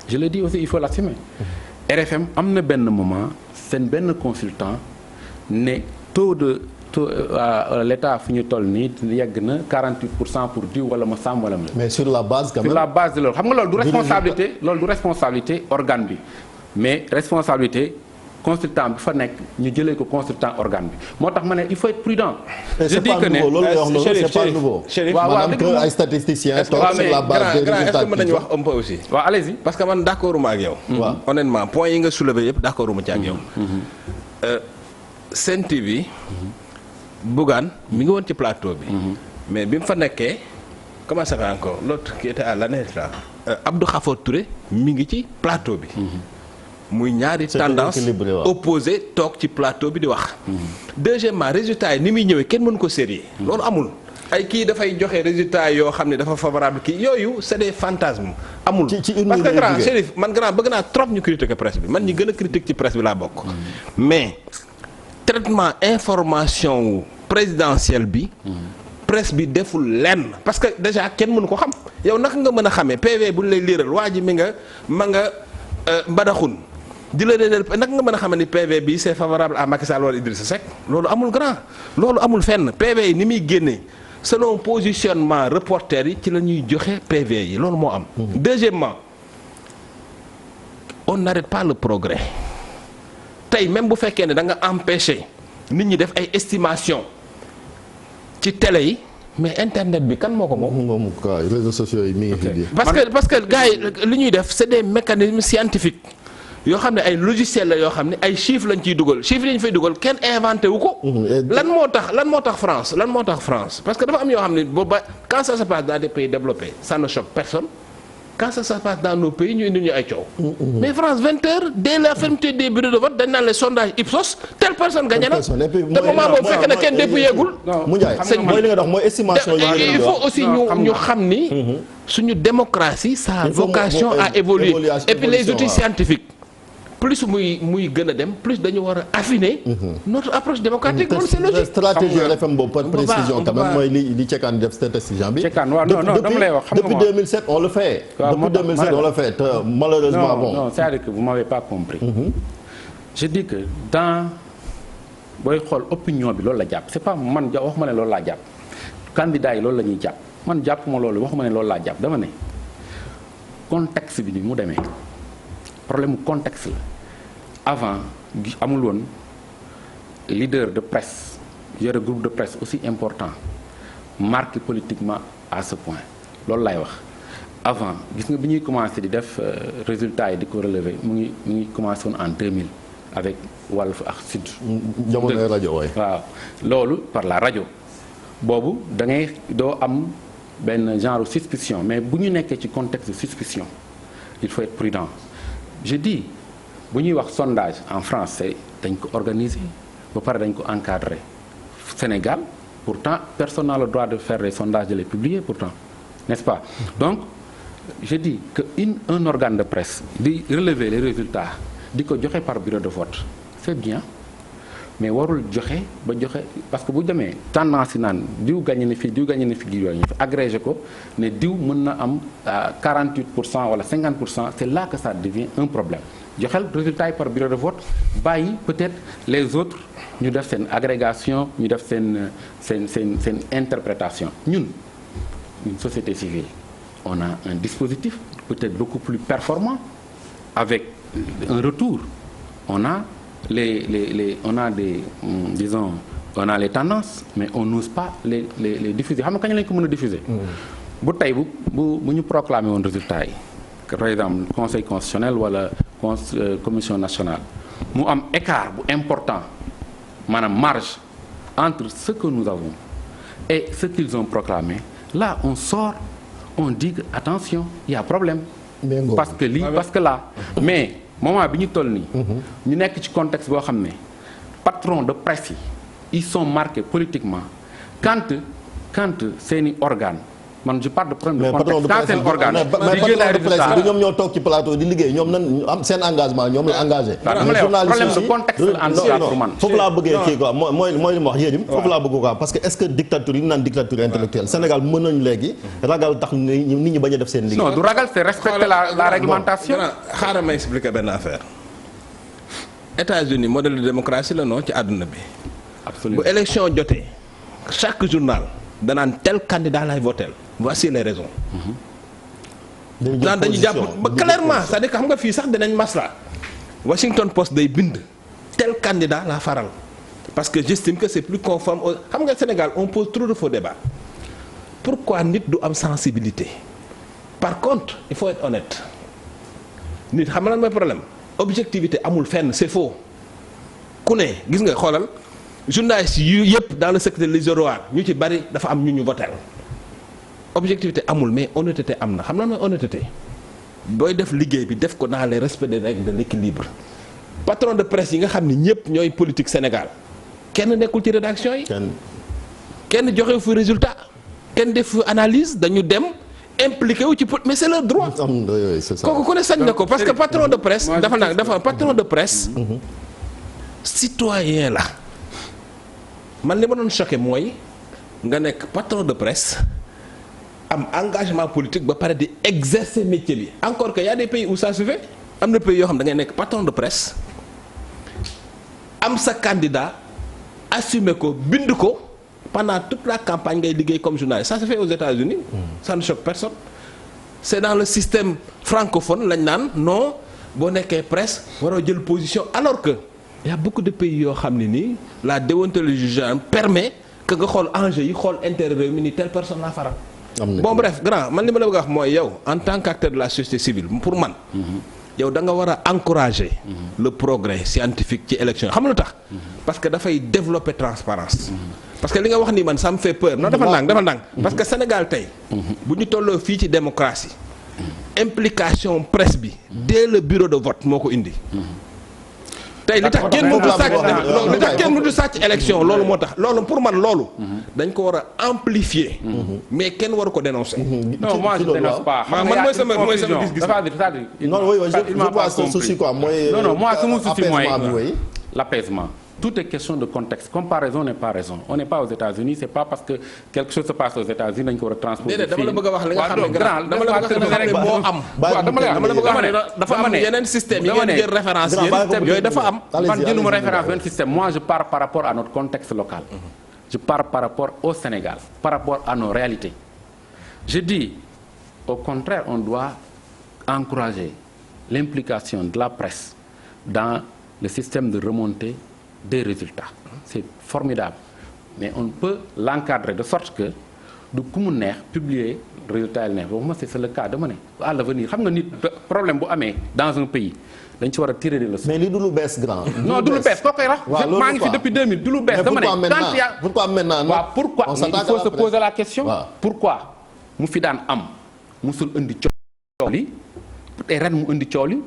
je le dis aussi il faut l'assumer. RFM am na benn moment seen benn consultant ne taux l'état fu ñu toll nii yegg na 48% pour diw wala ma sàmm wala ma. mais sur la base quand même. sur la base de loolu xam nga loolu du responsabilité organe bi mais responsabilité consultant bi fa nekk ñu jëlee ko consultant organe bi moo tax ma ne il faut être prudent. je dis que ne c'est pas nouveau. maanaam que ay statisticiens toog sur la base des résultats. est-ce que mën nañu wax un peu aussi. waaw allez-y. parce que man d'accord uma ak yow. waaw honnêtement point yi nga soulevé yëpp d'accord uma ci ak yow. Sen TV. Bougane mi ngi woon ci plateau bi. mais bi mu fa nekkee comment ça va encore l'autre qui était à l'ANET là Abdou Khafor Touré mi ngi ci plateau bi. muy ñaari tendance opposée toog ci plateau bi di wax. deuxièmement résultat yi ni muy ñëwee kenn mënu ko sérieux loolu amul. ay kii dafay joxe résultat yoo xam ne dafa favorable kii yooyu c'est des fantasmes amul. parce que grand Chérif man grand bëgg naa trop ñu critiquer presse bi man ñi gën a critique ci presse bi laa bokk. mais traitement information wu présidentielle bi. presse bi deful lenn parce que déjà kenn mënu ko xam yow naka nga mën a xamee PV bu ñu lay liiral waa ji ma nga mbadaxun di la déedéel naka nga mën a xamee ni PV bi c'est favorable à Macky Sall wala Idrissa Seck loolu amul grand loolu amul fenn PV yi ni muy génnee selon positionnement reporter yi ci la ñuy joxe PV yi loolu moo am. Deuxièmement on n'arrête pas le progrès tey même bu fekkee ne da nga empêcher nit ñi def ay estimation ci télé yi mais internet bi kan moo ko moom. moom quoi réseaux sociaux yi mi ngi fi. parce que gars yi li ñuy def c'est des mécanismes scientifiques yoo xam ne ay logiciels la yoo xam ne ay chiffres lañ ciy dugal chiffres yi ñu fay dugal kenn inventé wu ko. lan moo tax France parce que dafa am yoo xam ne booba quand ça se passe dans des pays développés ça ne choque personne. Quand ça se passe dans nos pays ñu indi ñu ay coow. mais France 20h dès la fermeture des bureaux de vote dañ naan les sondages Ipsos telle personne gagné na. te moment boobu fekk na kenn dépouilleegul. mooy li nga dox mooy estimation yi. il faut aussi ñu xam ni. suñu démocratie ça a vocation à évoluer et puis les outils scientifiques. plus muy gën a dem plus dañu war a affiner. notre approche démocratique loolu c'est logique. stratégie RFM boobu par précision quand même mooy li Cekaan def statisticien bi. Cekaan waaw non dama lay wax xam nga depuis 2007 on le fait. depuis 2007 on le fait te malheureusement bon. non c'est-à-dire que vous m'avez pas compris. je dis que dans booy xool opinion bi loolu la jàpp c'est pas man waxuma ne loolu laa jàpp. candidat yi loolu la ñuy jàpp man jàppuma loolu waxuma ne loolu laa jàpp dama ne contexte bi ni mu demee problème mu contexte la. avant amul woon leader de presse yore groupe de presse aussi important marqué politiquement à ce point loolu laay wax avant gis nga bi ñuy commencé di def résultats yi di ko relever mu ngi commencé woon en 2000 avec Walf ak Sud. jamonoy rajo waay. waaw loolu par la rajo boobu da ngay doo am benn genre suspicion mais bu ñu nekkee ci contexte de suspicion il faut être prudent je dis. bu ñuy wax sondage en français dañ ko organiser ba pare dañ ko encadrer Sénégal pourtant personne n'a le droit de faire des sondages de les publier pourtant n'est-ce pas donc je dis que un organe de presse di relever les résultats di ko joxe par bureau de vote c'est bien mais warul joxe ba joxe parce que bu demee tendance yi naan diw gagné na fii diw gagné na fii diw gagné na fi agrégé ko ne diw mën na am 48% wala 50% c'est là que ça devient un problème joxel résultat yi par bureau de vote bàyyi peut-être les autres ñu def seen agrégation ñu def seen interprétation ñun une société civile on a un dispositif peut-être beaucoup plus performant avec un retour on a on a des disons on a les tendances mais on n'ose pas les diffuser xam nga kañ lañ ko mën a diffuser bu tey bu ñu proclamer woon résultat yi par exemple conseil constitutionnel wala commission nationale mu am écart bu important maanaam marge entre ce que nous avons et ce qu'ils ont proclamé là on sort on dit que attention il y a problème parce que lii parce que là mais moment bi ñu toll nii ñu nekk ci contexte boo xam ne patron de presse yi ils sont marqués politiquement quand seeni organe man je parle de problème de contexte quand seen organe patron de presse bi ñoom ñoo toog ci plateau di liggéey ñoom nan am seen engagement ñoom la engagé. problème de contexte la en tout cas pour man. foofu laa bëggee kii quoi mooy li ma wax yéen foofu laa bëgg quoi parce que est-ce que dictature yi ñu naan dictature intellectuelle Sénégal mën nañu léegi ragal tax nit ñi bañ a def seen liggéey. non du ragal c'est respecter la réglementation. xaaral ma expliquer benn affaire États-Unis modèle de démocratie la non ci àdduna bi. absolument bu élection jotee chaque journal danaan tel candidat lay voter voici les raisons. dañu jàpp ba clairement c'est-à-dire que xam nga fii sax dinañ masla Washington Post day bind tel candidat la faral parce que j'estime que c'est plus conforme au xam nga Sénégal on pose trop de faux débats pourquoi nit du am sensibilité par contre il faut être honnête nit xam nga lan mooy problème objectivité amul fenn c'est faux ku ne gis nga xoolal journalistes yu yëpp dans le secteur de l'isoloir ñu ci bari dafa am ñu voter objectivité amul mais honnêteté am na xam na mooy honnêteté booy def liggéey bi def ko dans les respects des règles de l'équilibre patron de presse yi nga xam ni ñëpp ñooy politique Sénégal kenn nekkul ci rédaction yi kenn joxewu fi résultat kenn def analyse dañu dem impliqué wu ci mais c'est leur droit kooku ku ne sañ na ko parce que patron de presse dafa patron de presse citoyen la man li ma doon choqué mooy nga nekk patron de presse am engagement politique ba pare di exercer métier bi encore que y a des pays où ça se fait am na pays yoo xam da ngay nekk patron de presse am sa candidat assumer ko bind ko pendant toute la campagne ngay liggéey comme journaliste ça se fait aux États-Unis ça ne choque personne c'est dans le système francophone lañ naan non boo nekkee presse waroo jël position alors que il y a beaucoup de pays yoo xam ne nii la déontologie permet que nga xool enjeu yi xool intérêt réew mi ni telle personne laa faral. bon bref grand man li ma la bëgg a wax mooy yow en tant qu'acteur de la société civile pour man. yow da nga war a encourager. le progrès scientifique ci élection yi xam nga lu tax. parce que dafay développer transparence parce que li nga wax ni man ça me fait peur non dafa ndànk parce que Sénégal tey. bu ñu tolloo fii ci démocratie. implication presse bi. dès le bureau de vote moo ko indi. tey li tax kenn mënut sàcc élection loolu moo tax loolu pour man loolu dañ ko war a amplifier mais kenn waru ko dénoncer non moi je dénonce pas man mooy sama gis-gis non oui je vois ce souci quoi mooy non moi sama souci mooy l'apaisement tout est question de contexte comparaison n'est pas raison on n'est pas aux États-Unis c'est pas parce que quelque chose se passe aux États-Unis dañ ko war a transposer dama la bëgg a wax li nga xam ne dama la bëgg a xam ne moo am dama la bëgg a wax ne dafa am yeneen système yi ngeen jël référence yooyu dafa am man jëluma référence benn système moi je pars par rapport à notre contexte local je pars par rapport au Sénégal par rapport à nos réalités je dis au contraire on doit encourager l'implication de la presse dans le système de remontée des résultats c'est formidable mais on peut l'encadrer de sorte que du ku mu neex publier résultat yi neex waxuma c'est le cas dama ne à l'avenir xam nga nit problème bu amee dans un pays dañ ci war a tirer des leçons. mais li du lu bees grand. non du lu bees koo koy wax. maa ngi fi depuis 2000 du lu bees. dama ne quand il y a pourquoi maintenant waaw pourquoi mais il faut se poser la question. pourquoi mu fi daan am musul indi coow li te ren mu indi coow li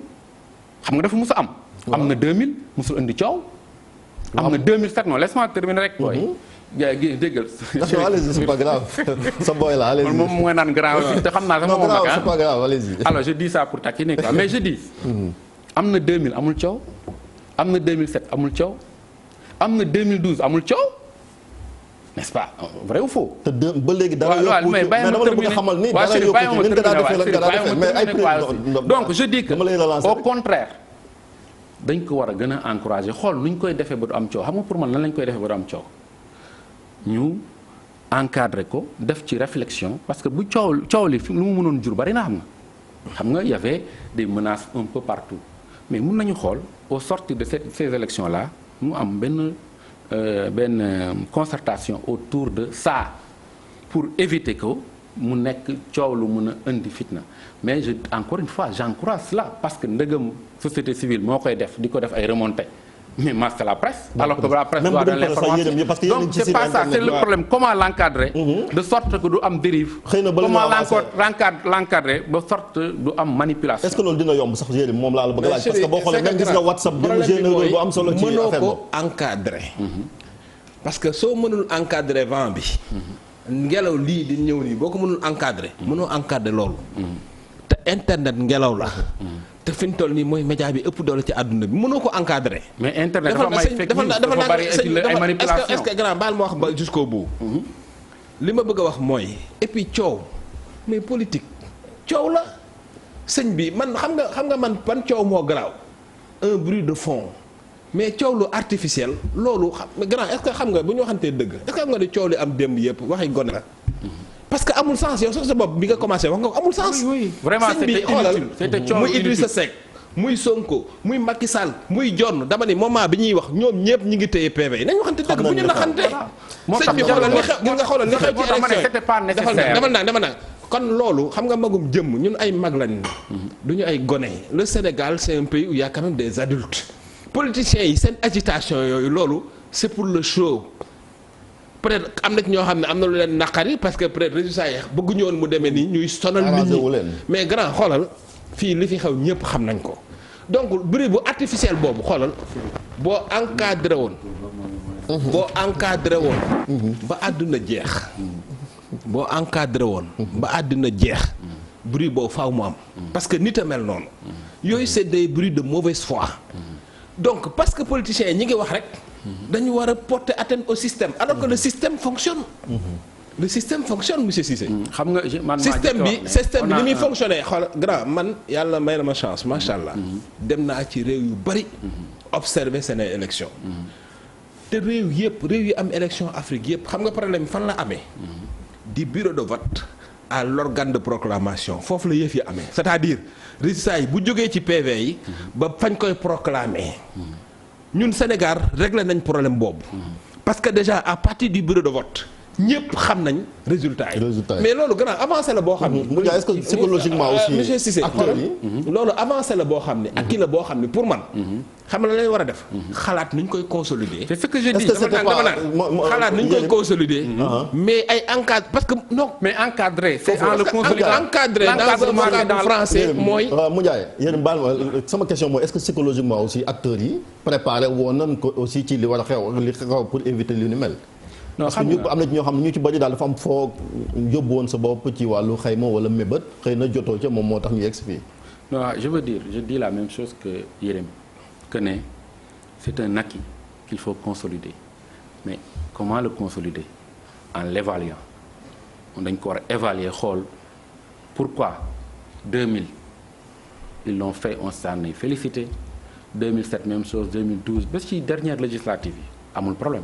xam nga dafa mus a am. am na 2000 musul indi coow. am na 2007 non laisse-moi terminer rek booy. déggal. allez-y c'est pas grave sa boy la allez-y. moom mooy naan grave te xam naa sax moom non c'est pas grave allez-y. alors je dis ça pour taquiner quoi mais je dis. am na 2000 amul coow. am na 2007 amul coow. am na 2012 amul coow. n'est-ce pas vrai ou faux. te ba léegi dara yokku mais mais dama la bëgg a xamal ni dara yokku mais ay donc je dis que au contraire. dañ ko war a gën a encourager xool nu ñu koy defee ba du am coow xam nga pour man lan lañ koy defee ba du am coow ñu encadrer ko def ci réflexion parce que bu coow li fi lu mu mënoon jur bari na xam nga y avait des menaces un peu partout mais mun nañu xool au sortir de ces élections là mu am benn concertation autour de ça pour éviter que mu nekk coow lu mën a indi fitna mais encore une fois j'encourage cela parce que ndëgëm société civile moo koy def di ko def ay remontées mais c'est la presse. alors que la presse doit donner l'information. Donc c'est pas ça, c'est le problème. Comment l'encadrer de sorte que du am dérive. Comment l'encadrer de sorte du am manipulation. Est-ce que loolu dina yomb sax Yérim moom laa la bëgg a laaj parce que boo xoolee même gis nga WhatsApp bi mu génne bu am solo ci affaire mënoo ko encadrer. parce que soo mënul encadrer vent bi. ngelaw lii di ñëw nii boo ko mënul encadrer. mënoo encadrer loolu. te internet ngelaw la. te fi ñu toll nii mooy média bi ëpp doole ci àdduna bi mënoo ko encadrer. mais internet dafa may fake news dafa bari ay manipulation est-ce que grand baal ma wax ba jusqu'au bout. li ma bëgg a wax mooy et puis coow mais politique coow la sëñ bi man xam nga man ban coow moo garaaw un bruit de fond mais coow lu artificiel loolu grand est-ce que xam nga bu ñu waxantee dëgg est-ce que xam nga ni coow li am démb yëpp waxi gone la. parce que amul sens yow sax sa bopp bi nga commencé wax nga ko amul sens. oui vraiment c'était inutile c'était coow muy Idrissa Seck muy Sonko muy Macky Sall muy John dama ni moment bi ñuy wax ñoom ñëpp ñi ngi téye PV yi nañu waxante dëgg bu ñu naxante. moo tax sëñ bi xoolal li xew nga xoolal li xew ci élection yi dama naa kon loolu xam nga magum jëmm ñun ay mag lañ du ñu ay gone. le Sénégal c'est un pays où il y a quand même des adultes politiciens yi seen agitation yooyu loolu c'est pour le show. peut-être am na ci ñoo xam ne am na lu leen naqari parce que peut-être résultat yi bëgguñu woon mu demee nii ñuy sonal nit ñi mais grand xoolal fii li fi xew ñëpp xam nañ ko donc bruit bu artificiel boobu xoolal boo encadré woon ba àdduna jeex boo encadré woon ba àdduna jeex bruit boobu faaw mu am parce que nit a mel noonu yooyu c'est des bruits de mauvaise foi donc parce que politiciens yi ñi ngi wax rek dañu war a porter atteinte au système alors que le système fonctionne. le système fonctionne monsieur Cissé. xam nga man système bi ni muy fonctionner xool grand man yàlla may na ma chance macha allah. dem naa ci réew yu bari. observer seen ay élection te réew yi am élection Afrique yëpp xam nga problème fan la amee. du bureau de vote à l'organe de proclamation foofu la yëf yi amee. c'est-à-dire résultat yi bu jógee ci PV yi. ba fañ koy proclamer. ñun Sénégal réglé nañ problème boobu. parce que déjà à partir du bureau de vote ñëpp xam nañ résultat yi. mais loolu grand avancé la boo xam ne. est-ce que psychologiquement aussi. monsieur Cissé loolu avancé la boo xam ne. ak kii la boo xam ne pour man. xam nga la leen war a def. xalaat nuñ koy consolider. c'est ce que je dis dama naan xalaat nuñ koy consolider. mais ay encadre parce que non. mais encadré c'est en le consolidant encadré dans un vocable français mooy. Moundiaye yéen baal ma sama question mooy est-ce que psychologiquement aussi acteurs yi préparé woon nañ ko aussi ci li war a xew pour éviter li ni mel. non parce que ñu am na ñoo xam ne ñu ci bari daal dafa am foo yóbbu woon sa bopp ci wàllu xayma wala mébét xëy na jotoo ca moom moo tax ñu yegg si fii. non je dis la même chose que Yérim que ne c'est un acquis qu'il faut consolider mais comment le consolider en l'évaluant dañ ko war a évaluer xool pourquoi 2000 ils l'ont fait on s'en est félicité 2007 même chose 2012 ba ci dernière législative yi amul problème.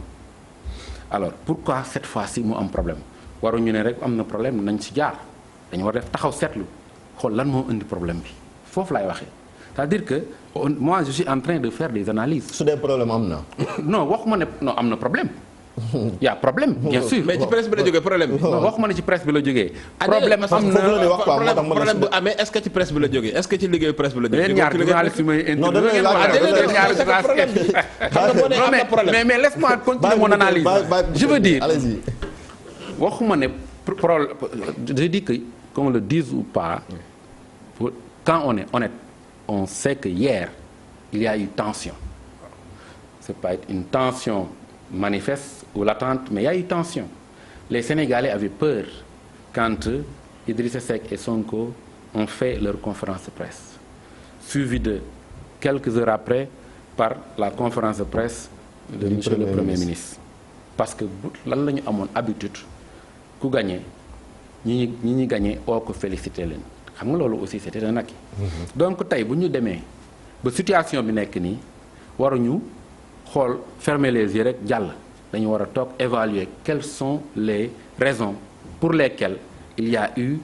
alors pourquoi cette fois-ci mu am problème waruñu ne rek am na problème nañ ci jaar dañu war def taxaw seetlu xool lan moo indi problème bi foofu laay waxee c'est-à-dire que moi je suis en train de faire des analyses. su dee problème am na. non waxuma ne non am na problème. y a problème bien sûr. mais ci presse bi la jógee problème bi. non waxuma ne ci presse bi la jógee. problème am na problème bu amee est-ce que ci presse bi la jógee est-ce que ci liggéeyu presse bi la jógee. yéen ñaar journaliste yi may intervenir mais laisse-moi continuer mon analyse. je veux dire waxuma ne je dis que qu'on le dise ou pas quand on est honnête on sait que hier il y a eu tension. c'est pas une tension manifeste ou latente mais il y a eu tension. Les Sénégalais avaient peur quand Idrissa Seck et Sonko ont fait leur conférence de presse suivi de quelques heures après par la conférence de presse de monsieur le Premier ministre. parce que lan la ñu amoon habitude ku gagné ñi gagné oo ko félicité leen xam nga loolu aussi c'était un acquis. donc tey bu ñu demee ba situation bi nekk nii waruñu xool fermer les yeux rek jàll dañu war a toog évaluer quelles sont les raisons pour lesquelles il y a eu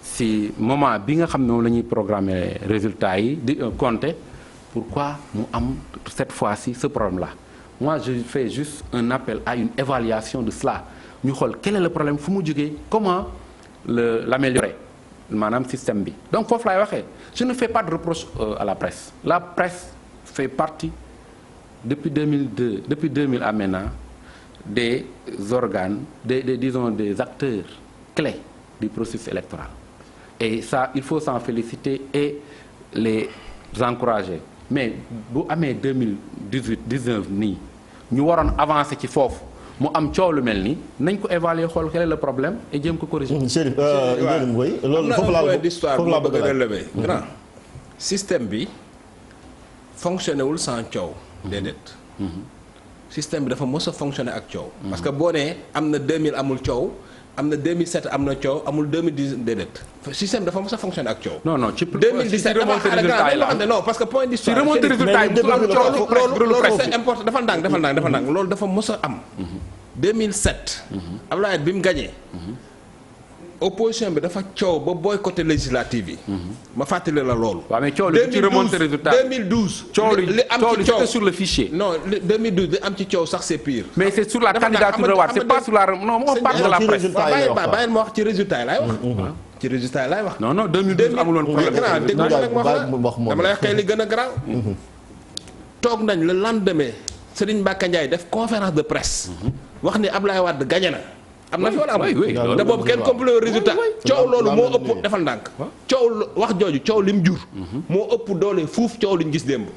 si moment bi nga xam ne moom la ñuy programmer résultats yi di compter pourquoi mu am cette fois-ci ce problème-là. moi je fais juste un appel à une évaluation de cela ñu xool quel est le problème fu mu jógee comment l'améliorer maanaam système bi donc foofu laay waxee je ne fais pas de reproche à la presse fait partie depuis 2000 à maintenant des organes disons des acteurs clés du processus électoral et ça il faut s'en féliciter et les encourager mais bu amee 2019 nii ñu waroon avancer ci foofu mu am coow lu mel ni nañ ko évaluer xool quel est le problème et jéem ko corriger. Chérif loolu foofu laa bëgg a relever grand système bi fonctionné wul sans coow. déedéet. système bi dafa mos a fonctionné ak coow. parce que boo nee am na 2000 amul coow. am na 2007 am na coow amul 2010 déedéet système dafa mos a fonctionné ak coow. non non ci 2017 dafa xaaral non parce que point d'histoire. ci remonté résultat yi loolu c'est important dafa ndànk loolu dafa mos a am. 2007. Abdoulaye bi mu gagné. opposition bi dafa coow ba boycotté législative yi. ma fàttali la loolu. waaw mais coow li ci remonté résultat 2012. coow li am ci coow c'était sur le fichier. non 2012 li am ci coow sax c'est pire. mais c'est sur la candidature de Wade c'est pas sur la non on parle de la presse. bàyyil ma wax ci résultat yi laay wax. ci résultat yi laay wax. non 2012 amuloon problème. dama lay wax kay li gën a garaaw. toog nañ le lendemain Serigne Mbacké Ndiaye def conférence de presse. wax ni Abdoulaye Wade gagné na. am na fi wala amul da boobu kenn complet résultat coow loolu moo ëpp defal ndànk coow wax jooju coow lim jur moo ëpp doole fuuf coow liñ gis démb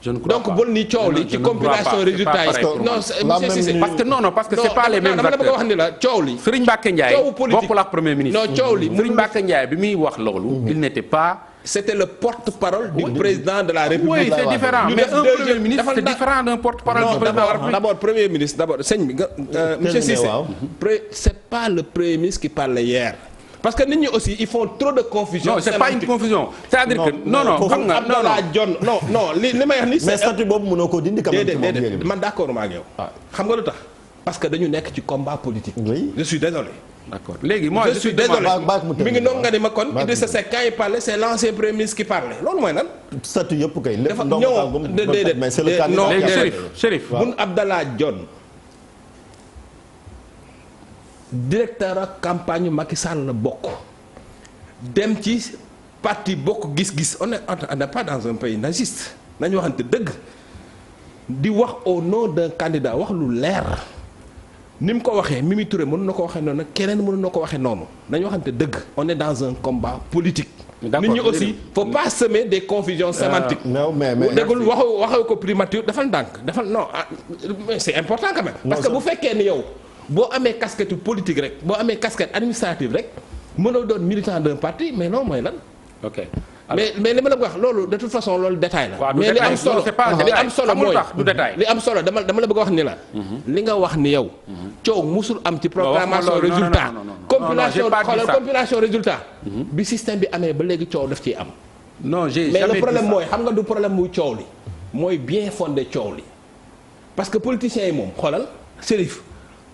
donc bul ni coow li ci compilation résultat yi non monsieur Cissé parce que non parce que c'est pas les mêmes dama la bëgg a wax ni la coow li Serigne Mbacké Ndiaye bokkul ak premier ministre non coow li Serigne Mbacké Ndiaye bi muy wax loolu il n'était pas c'était le porte-parole du président de la République. Oui, c'est différent. Mais un premier ministre, c'est différent d'un porte-parole du président de la République. D'abord, premier ministre, sëñ bi monsieur Cissé, c'est pas le premier ministre qui parlait hier. Parce que nit ñi aussi ils font trop de confusion. Non, c'est pas une confusion. C'est-à-dire que non, xam nga non li may wax ni. mais statut boobu mënoo ko dindi quand même. déedéet man d'accord ma ak yow. xam nga lu tax parce que dañu nekk ci combat politique. Oui. Je suis désolé. D'accord léegi moi je suis désolé mi ngi noonu nga ni ma kon Idrissa Seck quand il parlait c'est l'ancien premier ministre qui parlait loolu mooy lan. statut yëpp kay. dafa ñëw déedéet mais c'est le candidat. léegi Chérif Boun Abdallah Dionne directeur ak campagne Macky Sall la bokk dem ci parti bokk gis-gis on n'est pas dans un pays naziste nañu waxante dëgg di wax au nom d'un candidat wax lu leer. ni mu ko waxee Mimi Touré mënu na ko waxee noonu keneen mënu na ko waxee noonu nañu waxante dëgg on est dans un combat politique. nit ñi aussi faut pas semer des confusions sémantiques. non mais déggul waxee ko primature defal ndànk defal non c'est important quand même. parce que bu fekkee ni yow boo amee casquette politique rek boo amee casquette administrative rek mënoo doon militant d'un parti mais non mooy lan. ok. mais li ma la wax loolu de toute façon loolu détail la. mais li am solo mooy du détail. li am solo dama la bëgg a wax ni la. li nga wax ni yow. coow musul am ci proclamation résultat. compilation résultat. bi système bi amee ba léegi coow daf ciy am. non j'ai mais jamais le problème dit ça. mooy xam nga du problème muy coow li mooy bien fondé coow li parce que politiciens yi moom xoolal Chérif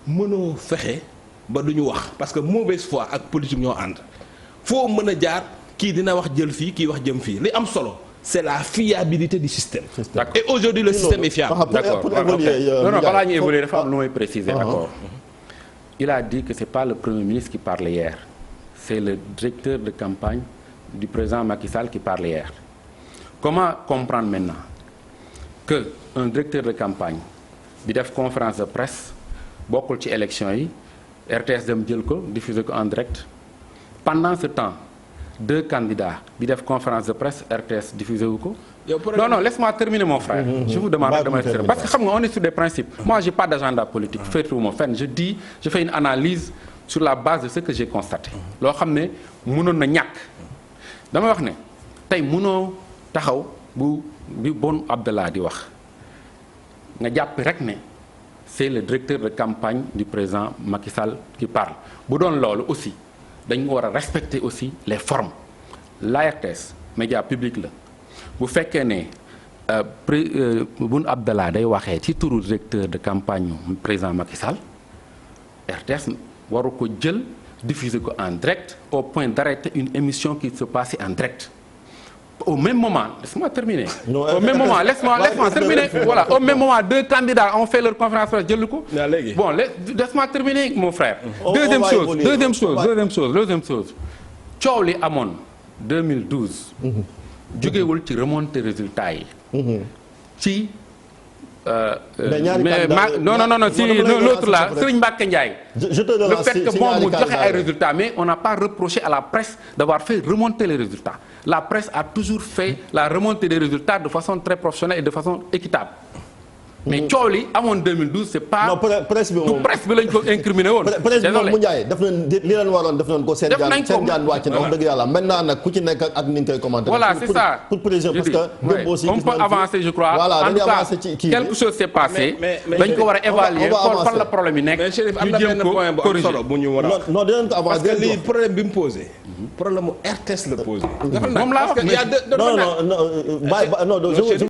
mënoo fexe ba du ñu wax parce que mauvaise foi ak politique ñoo ànd foo mën a jaar. kii dina wax jël fii kii wax jëm fii li am solo c'est la fiabilité du système. Et aujourd'hui le système est fiable. D'accord. Non balaa ñu évoluer dafa am lu may préciser. D'accord. Il a dit que c'est pas le premier ministre qui parlait hier. C'est le directeur de campagne du président Macky Sall qui parlait hier. Comment comprendre maintenant que un directeur de campagne di def conférence de presse bokkul ci élection yi RTS dem jël ko diffuser ko en direct pendant ce temps. Deux candidats di def conférence de presse RTS diffusé wu ko. non laisse-moi terminer mon frère. Je vous demande de m'être parce que xam nga on est sur des principes. Moi j'ai pas d'agenda politique féetuwuma fenn je fais une analyse sur la base de ce que j'ai constaté. loo xam ne mënoon na ñàkk dama wax ne tey mënoo taxaw bu Boun Abdallah di wax nga jàpp rek ne c'est le directeur de campagne du président Macky Sall qui parle bu doon loolu aussi. dañu war a respecter aussi les formes l'ARTS média public la bu fekkee ne Boun Abdallah day waxee ci turu directeur de campagne président Macky Sall RTS waru ko jël diffuser ko en direct au point d'arrêter une émission qui se passait en direct au même moment laisse-moi terminer. Au même moment laisse-moi terminer. Voilà, au même moment 2 candidats ont fait leur conférence presse jël ko. Bon laisse-moi terminer mon frère. Deuxième chose. coow li amoon 2012. jógewul ci remonter résultats yi. ci. mais non si l'autre là Serigne Mbacké Ndiaye. Le fait que moom mu joxe ay résultats mais on n'a pas reproché à la presse d'avoir fait remonter les résultats. La presse a toujours fait la remontée des résultats de façon très professionnelle et de façon équitable. mais coow li amoon 2012 c'est pas. non presse bi moom presse bi lañ ko incriminé woon. presse bi moom mu Ndiaye def nañ li leen waroon def nañ ko seen gaan wàcc na wax dëgg yàlla maintenant nag ku ci nekk ak ni nga koy commenter. voilà c'est ça pour précision parce que démb aussi on peut avancer je crois. voilà en tout cas quelque chose s'est passé. dañ ko war a évaluer xool fan la problème yi nekk. mais Chérif am na benn point bu am solo bu ñu war a. non dinañ ko avancer parce que lii problème bi mu posé. problème mu RTS la posé. moom laa wax non